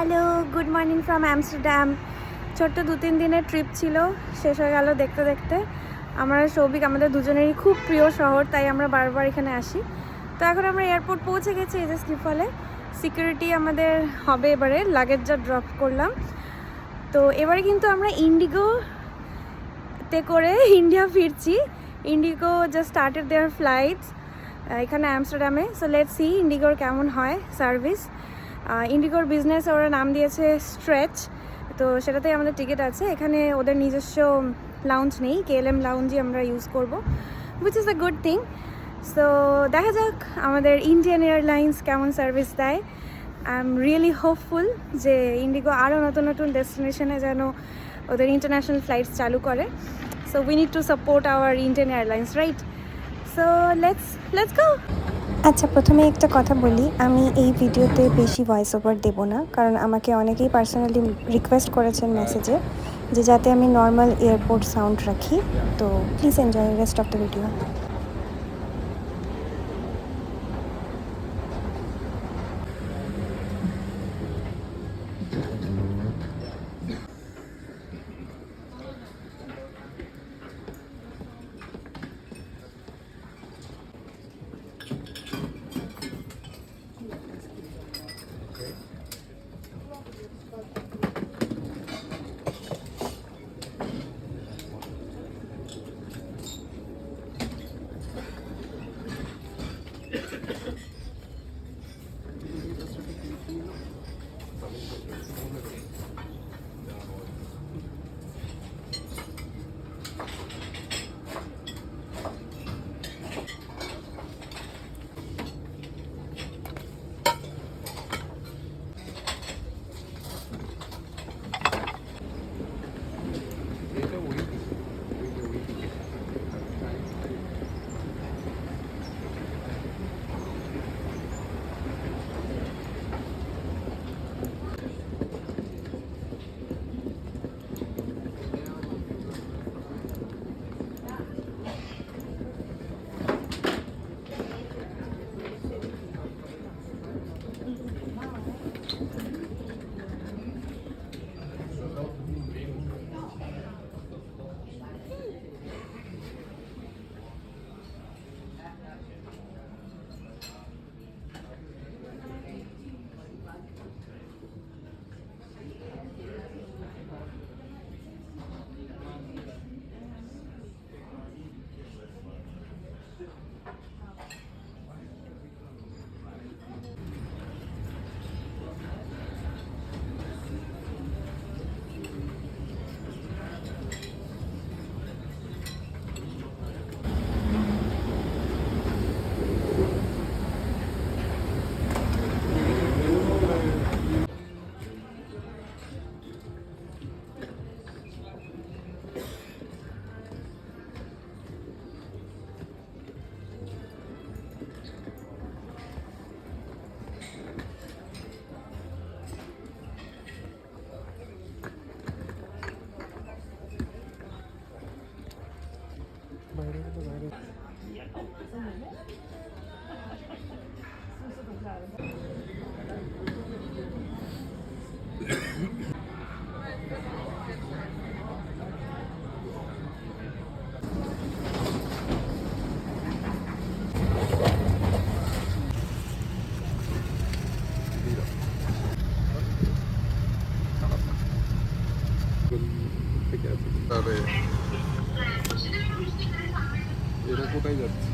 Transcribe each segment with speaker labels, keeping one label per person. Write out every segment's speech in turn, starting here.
Speaker 1: Hello, good morning from Amsterdam. ছোট্ট 2-3 দিনের trip ছিল, শেষ হয়ে গেল দেখতে দেখতে। আমরা সৌভিক আমাদের দুজনেরই খুব প্রিয় শহর, তাই আমরা বারবার এখানে আসি। তো এখন আমরা এয়ারপোর্ট পৌঁছে গেছি এই যে স্কিফলে। সিকিউরিটি আমাদের হবে এবারে, লাগেজ যা ড্রপ করলাম। তো এবারে কিন্তু আমরা ইন্ডিগোতে করে ইন্ডিয়া ফিরছি। Indigo just started their flights এখানে অ্যামস্টারডামে। সো লেটস সি ইন্ডিগোর কেমন হয় সার্ভিস। ইন্ডিগোর বিজনেস ওরা নাম দিয়েছে স্ট্রেচ, তো সেটাতেই আমাদের টিকিট আছে। এখানে ওদের নিজস্ব লাউঞ্জ নেই, KLM লাউঞ্জই আমরা ইউজ করব, which is a good thing. So দেখা যাক আমাদের ইন্ডিয়ান এয়ারলাইন্স কেমন সার্ভিস দেয়। আই এম রিয়েলি হোপফুল যে ইন্ডিগো আরও নতুন নতুন ডেস্টিনেশনে যেন ওদের ইন্টারন্যাশনাল ফ্লাইটস চালু করে। So we need to support hour Indian airlines, right? So let's go.
Speaker 2: আচ্ছা, প্রথমে একটা কথা বলি, আমি এই ভিডিওতে বেশি ভয়েস ওভার দেবো না, কারণ আমাকে অনেকেই পার্সোনালি রিকোয়েস্ট করেছেন মেসেজে যে যাতে আমি নর্মাল এয়ারপোর্ট সাউন্ড রাখি। তো please enjoy rest of the video.
Speaker 3: এরা কোথায় যাচ্ছে?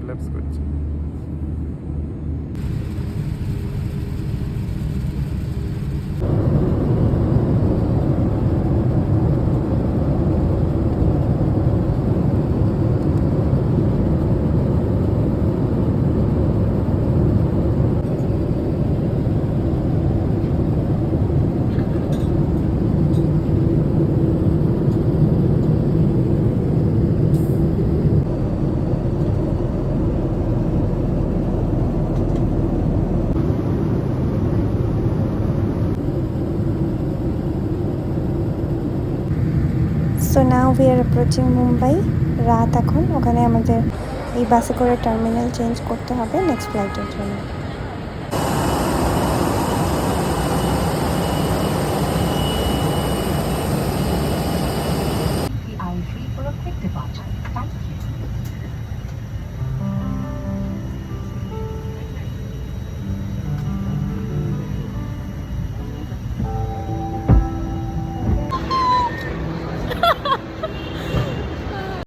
Speaker 3: ল্যাপস করছে।
Speaker 2: We are approaching Mumbai. রাত এখন, ওখানে আমাদের এই বাসে করে টার্মিনাল চেঞ্জ করতে হবে নেক্সট ফ্লাইটের জন্য।